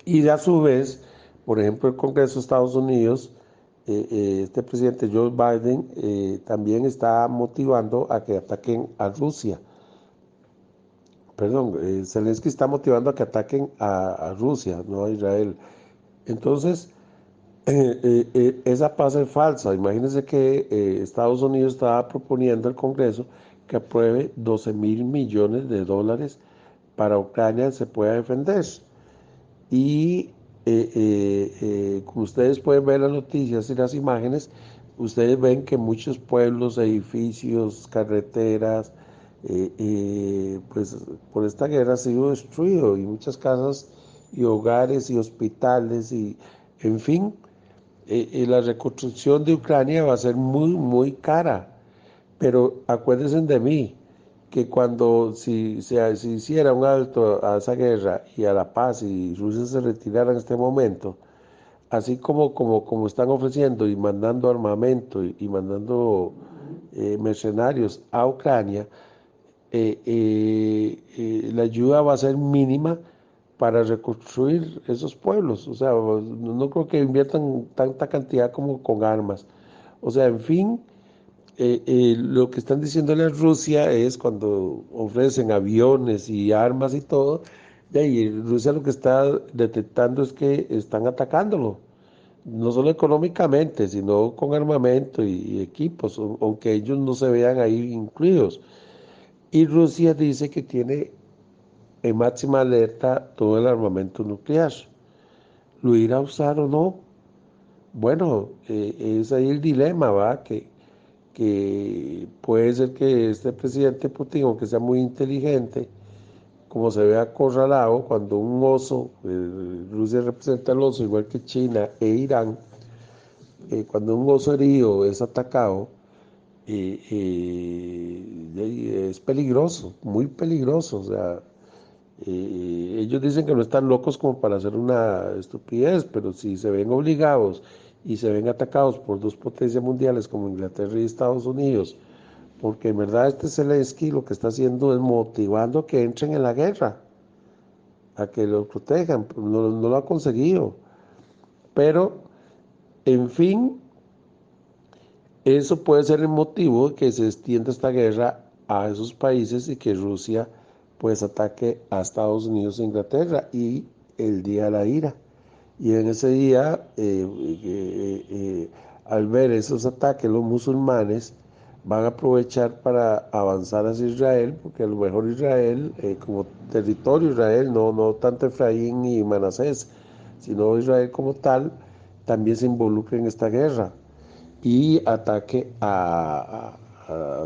Y a su vez, por ejemplo, el Congreso de Estados Unidos, este presidente Joe Biden también está motivando a que ataquen a Rusia. Perdón, Zelensky está motivando a que ataquen a Rusia, no a Israel. Entonces, esa paz es falsa. Imagínense que Estados Unidos estaba proponiendo al Congreso que apruebe 12.000 millones de dólares para Ucrania se pueda defender. Y como ustedes pueden ver las noticias y las imágenes, ustedes ven que muchos pueblos, edificios, carreteras, pues por esta guerra ha sido destruido y muchas casas y hogares y hospitales y en fin, la reconstrucción de Ucrania va a ser muy, muy cara. Pero acuérdense de mí, que cuando si hiciera un alto a esa guerra y a la paz y Rusia se retirara en este momento, así como están ofreciendo y mandando armamento y mandando mercenarios a Ucrania, la ayuda va a ser mínima para reconstruir esos pueblos. O sea, no creo que inviertan tanta cantidad como con armas. O sea, en fin, lo que están diciéndole a Rusia es cuando ofrecen aviones y armas y todo, de ahí Rusia lo que está detectando es que están atacándolo, no solo económicamente, sino con armamento y equipos, aunque ellos no se vean ahí incluidos. Y Rusia dice que tiene en máxima alerta todo el armamento nuclear. ¿Lo irá a usar o no? Bueno, es ahí el dilema, ¿va? Que puede ser que este presidente Putin, aunque sea muy inteligente, como se ve acorralado, cuando un oso, Rusia representa al oso igual que China e Irán, cuando un oso herido es atacado, es peligroso, muy peligroso. O sea, ellos dicen que no están locos como para hacer una estupidez, pero si se ven obligados y se ven atacados por dos potencias mundiales como Inglaterra y Estados Unidos, porque en verdad este Zelensky lo que está haciendo es motivando a que entren en la guerra, a que lo protejan, no lo ha conseguido. Pero, en fin, eso puede ser el motivo de que se extienda esta guerra a esos países y que Rusia pues ataque a Estados Unidos e Inglaterra y el día de la ira. Y en ese día, al ver esos ataques, los musulmanes van a aprovechar para avanzar hacia Israel, porque a lo mejor Israel, como territorio Israel, no tanto Efraín y Manasés, sino Israel como tal, también se involucra en esta guerra y ataque a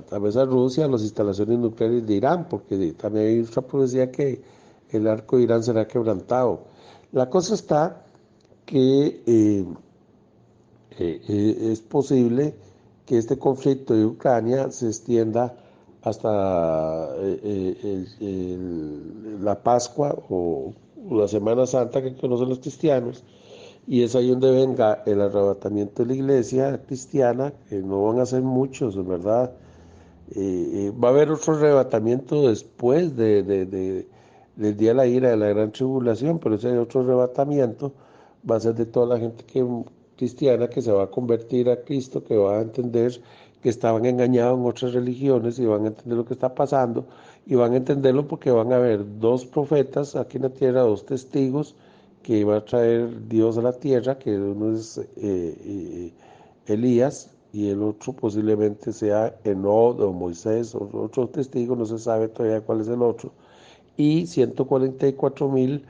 través de Rusia a las instalaciones nucleares de Irán, porque también hay otra profecía que el arco de Irán será quebrantado. La cosa está que es posible que este conflicto de Ucrania se extienda hasta la Pascua o la Semana Santa que conocen los cristianos, y es ahí donde venga el arrebatamiento de la iglesia cristiana, que no van a ser muchos, en verdad. Va a haber otro arrebatamiento después del día de la ira, de la gran tribulación, pero ese otro arrebatamiento va a ser de toda la gente cristiana que se va a convertir a Cristo, que va a entender que estaban engañados en otras religiones y van a entender lo que está pasando y van a entenderlo porque van a haber dos profetas aquí en la tierra, dos testigos que va a traer Dios a la tierra, que uno es Elías y el otro posiblemente sea Enoch o Moisés o otro testigo, no se sabe todavía cuál es el otro, y 144,000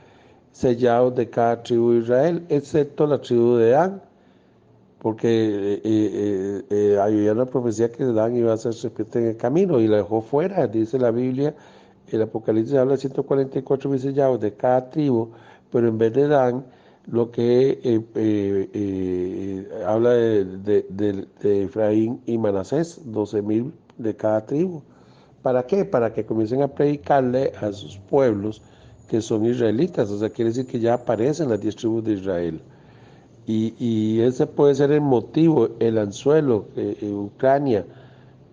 sellados de cada tribu de Israel, excepto la tribu de Dan, porque había una profecía que Dan iba a ser serpiente en el camino y la dejó fuera, dice la Biblia. El Apocalipsis habla de 144,000 sellados de cada tribu, pero en vez de Dan, lo que habla de Efraín y Manasés, 12,000 de cada tribu. ¿Para qué? Para que comiencen a predicarle a sus pueblos que son israelitas, o sea, quiere decir que ya aparecen las 10 tribus de Israel. Y ese puede ser el motivo, el anzuelo, Ucrania,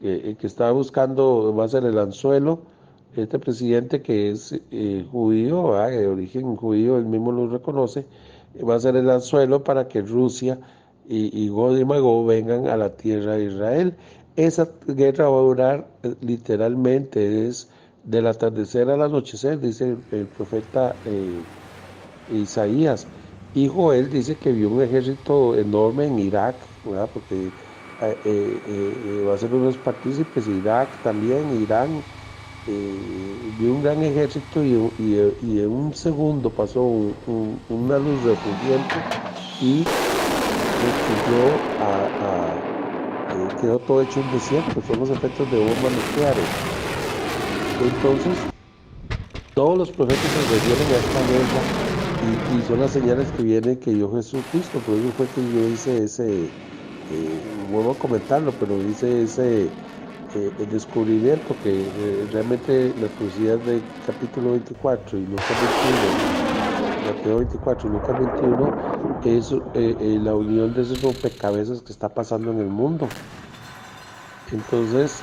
que está buscando, va a ser el anzuelo, este presidente que es judío, de origen judío, él mismo lo reconoce, va a ser el anzuelo para que Rusia y Gog y Magog vengan a la tierra de Israel. Esa guerra va a durar literalmente, es del atardecer al anochecer, dice el profeta Isaías. Y Joel dice que vio un ejército enorme en Irak, ¿verdad? Porque va a ser unos partícipes, Irak también, Irán. Vio un gran ejército y en un segundo pasó una luz refulgente y destruyó quedó todo hecho un desierto, son los efectos de bombas nucleares. Entonces, todos los profetas se refieren a esta guerra y son las señales que vienen que dio Jesucristo. Por eso fue que yo hice vuelvo a comentarlo, pero hice ese el descubrimiento que realmente las profecías de capítulo 24 y Lucas 21, Mateo 24 y Lucas 21 es la unión de esos rompecabezas que está pasando en el mundo. Entonces,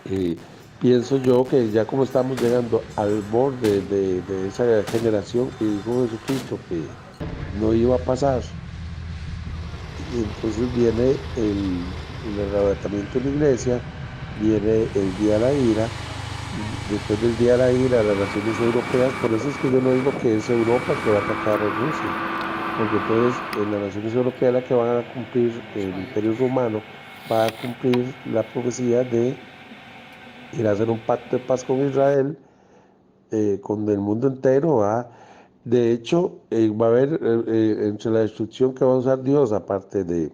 eh, pienso yo que ya como estamos llegando al borde de esa generación que dijo Jesucristo que no iba a pasar, y entonces viene el arrebatamiento de la iglesia, viene el día de la ira, después del día de la ira, las naciones europeas, por eso es que yo no digo que es Europa que va a atacar a Rusia, porque entonces en las naciones europeas la que van a cumplir, el imperio romano va a cumplir la profecía de ir a hacer un pacto de paz con Israel, con el mundo entero. ¿Va? De hecho, va a haber entre la destrucción que va a usar Dios, aparte de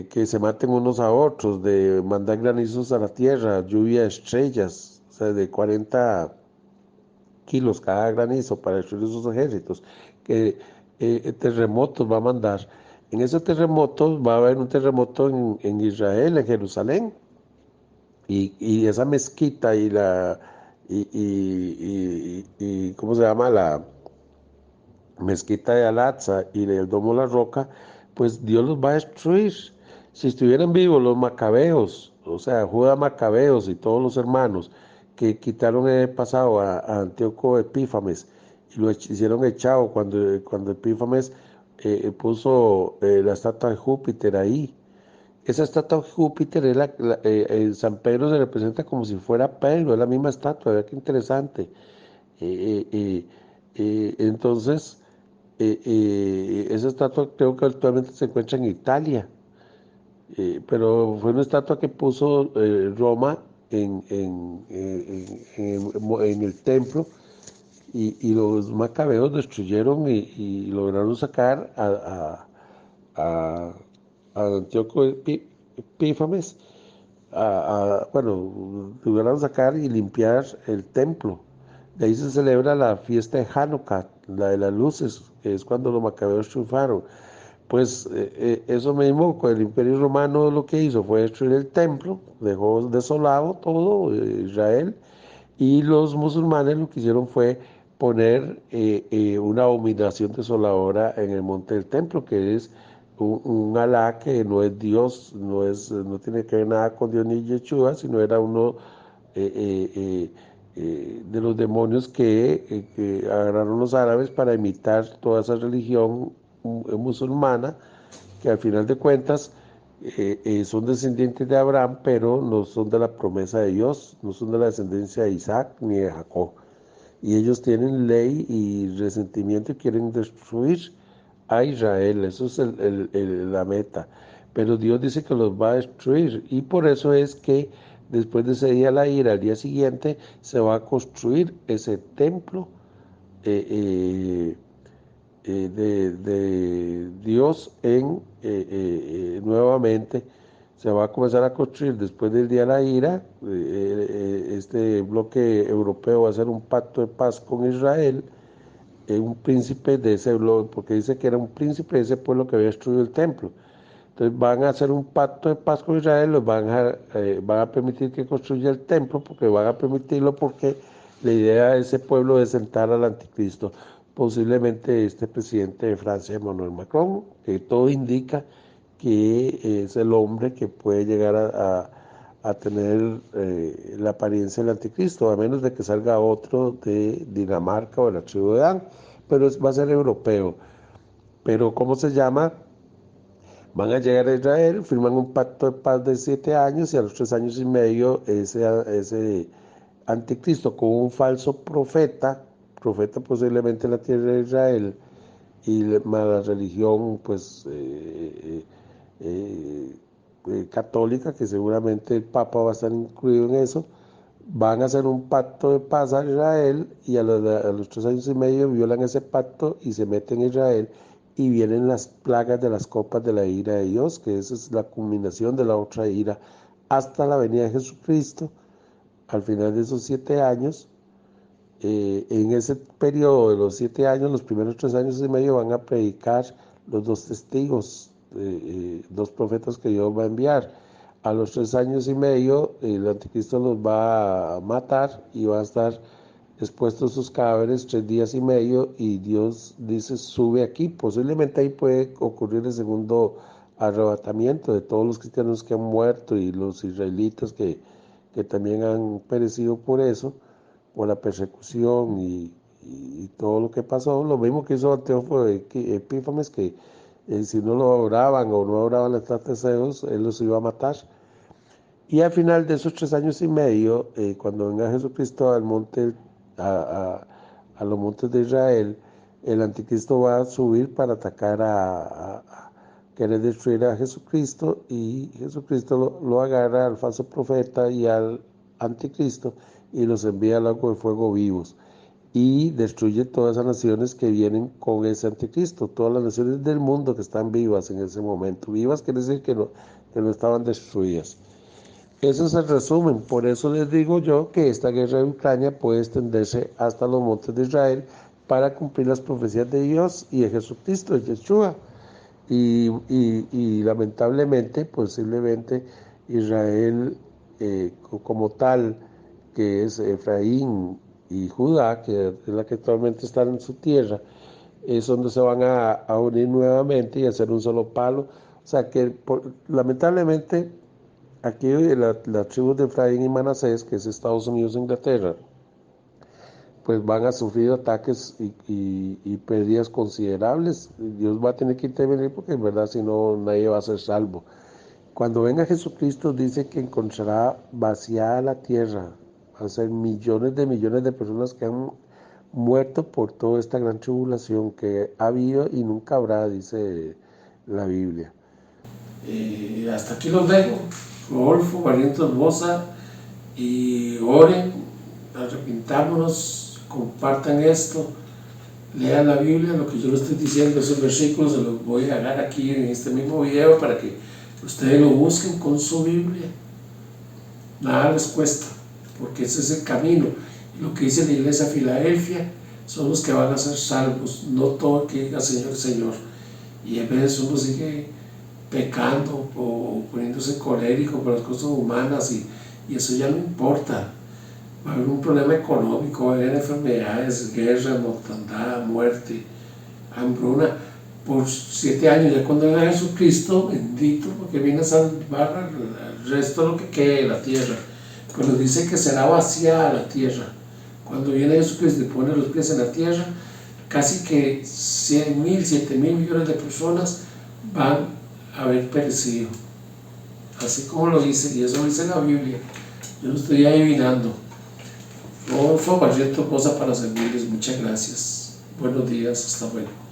que se maten unos a otros, de mandar granizos a la tierra, lluvia de estrellas, o sea, de 40 kilos cada granizo para destruir esos ejércitos, que terremotos va a mandar. En esos terremotos va a haber un terremoto en Israel, en Jerusalén, y esa mezquita y ¿cómo se llama? La mezquita de Al-Aqsa y el domo de la roca, pues Dios los va a destruir. Si estuvieran vivos los macabeos, o sea, Judá Macabeos y todos los hermanos que quitaron en el pasado a Antíoco Epífanes y lo hicieron echado cuando Epífanes puso la estatua de Júpiter ahí. Esa estatua de Júpiter es San Pedro se representa como si fuera Pedro, es la misma estatua, vea qué interesante. Eh, eh, entonces, esa estatua creo que actualmente se encuentra en Italia, pero fue una estatua que puso Roma en el templo y los macabeos destruyeron y lograron sacar a, a Antíoco Epífanes, bueno, lograron sacar y limpiar el templo. De ahí se celebra la fiesta de Hanukkah, la de las luces, que es cuando los macabeos triunfaron. pues eso mismo, con el Imperio Romano lo que hizo fue destruir el templo, dejó desolado todo Israel, y los musulmanes lo que hicieron fue poner una abominación desoladora en el monte del templo, que es un Alá que no es Dios, no tiene que ver nada con Dios ni Yeshua, sino era uno eh, eh, eh, de los demonios que agarraron los árabes para imitar toda esa religión musulmana, que al final de cuentas son descendientes de Abraham, pero no son de la promesa de Dios, no son de la descendencia de Isaac ni de Jacob. Y ellos tienen ley y resentimiento y quieren destruir a Israel, eso es la meta. Pero Dios dice que los va a destruir, y por eso es que después de ese día la ira, al día siguiente se va a construir ese templo eh, eh, de Dios nuevamente. Se va a comenzar a construir después del día de la ira. Este bloque europeo va a hacer un pacto de paz con Israel, un príncipe de ese bloque, porque dice que era un príncipe de ese pueblo que había destruido el templo. Entonces van a hacer un pacto de paz con Israel, van a permitir que construya el templo, porque van a permitirlo porque la idea de ese pueblo es sentar al anticristo, posiblemente este presidente de Francia, Emmanuel Macron, que todo indica que es el hombre que puede llegar a tener la apariencia del anticristo, a menos de que salga otro de Dinamarca o de la tribu de Dan, pero va a ser europeo. Pero ¿cómo se llama? Van a llegar a Israel, firman un pacto de paz de 7 años, y a los 3 años y medio ese anticristo con un falso profeta posiblemente en la tierra de Israel, y más la religión pues católica, que seguramente el Papa va a estar incluido en eso, van a hacer un pacto de paz a Israel, y a los 3 años y medio violan ese pacto y se meten en Israel, y vienen las plagas de las copas de la ira de Dios, que esa es la culminación de la otra ira, hasta la venida de Jesucristo. Al final de esos 7 años, en ese periodo de los 7 años, los primeros 3 años y medio van a predicar los dos testigos, dos profetas que Dios va a enviar. A los 3 años y medio, el anticristo los va a matar y va a estar expuestos sus cadáveres 3 días y medio, y Dios dice: sube aquí. Posiblemente ahí puede ocurrir el segundo arrebatamiento de todos los cristianos que han muerto y los israelitas que también han perecido por eso, por la persecución y todo lo que pasó. Lo mismo que hizo Antíoco Epífanes, que si no lo adoraban o no adoraban las estatuas de Zeus, él los iba a matar. Y al final de esos 3 años y medio, cuando venga Jesucristo al monte, a, a los montes de Israel, el anticristo va a subir para atacar a querer destruir a Jesucristo, y Jesucristo lo agarra al falso profeta y al anticristo y los envía al lago de fuego vivos, y destruye todas esas naciones que vienen con ese anticristo, todas las naciones del mundo que están vivas en ese momento. Vivas quiere decir que no estaban destruidas. Ese es el resumen. Por eso les digo yo que esta guerra de Ucrania puede extenderse hasta los montes de Israel para cumplir las profecías de Dios y de Jesucristo, de Yeshua. Y lamentablemente, posiblemente Israel como tal, que es Efraín y Judá, que es la que actualmente está en su tierra, es donde se van a unir nuevamente y hacer un solo palo. O sea que lamentablemente aquí la tribu de Efraín y Manasés, que es Estados Unidos e Inglaterra, pues van a sufrir ataques y pérdidas considerables. Dios va a tener que intervenir, porque en verdad si no nadie va a ser salvo. Cuando venga Jesucristo, dice que encontrará vaciada la tierra. Van a ser millones de personas que han muerto por toda esta gran tribulación que ha habido y nunca habrá, dice la Biblia. Hasta aquí los dejo. Rodolfo Barrientos Boza, y oren, arrepintámonos, compartan esto, lean la Biblia. Lo que yo les estoy diciendo, esos versículos se los voy a dejar aquí en este mismo video para que ustedes lo busquen con su Biblia. Nada les cuesta, porque ese es el camino. Lo que dice la iglesia de Filadelfia son los que van a ser salvos, no todo el que diga Señor, Señor. y a veces uno sigue pecando o poniéndose colérico por las cosas humanas y eso ya no importa. Va a haber un problema económico, va a haber enfermedades, guerra, mortandad, muerte, hambruna por 7 años. Ya cuando venga Jesucristo, bendito, porque viene a salvar al resto de lo que quede de la tierra. Cuando dice que será vaciada la tierra, cuando viene Jesucristo y pone los pies en la tierra, casi que 100.000, 7.000 millones de personas van a haber perecido. Así como lo dice, y eso dice la Biblia. Yo lo estoy adivinando. Rodolfo Barreto, cosa para servirles. Muchas gracias. Buenos días, hasta luego.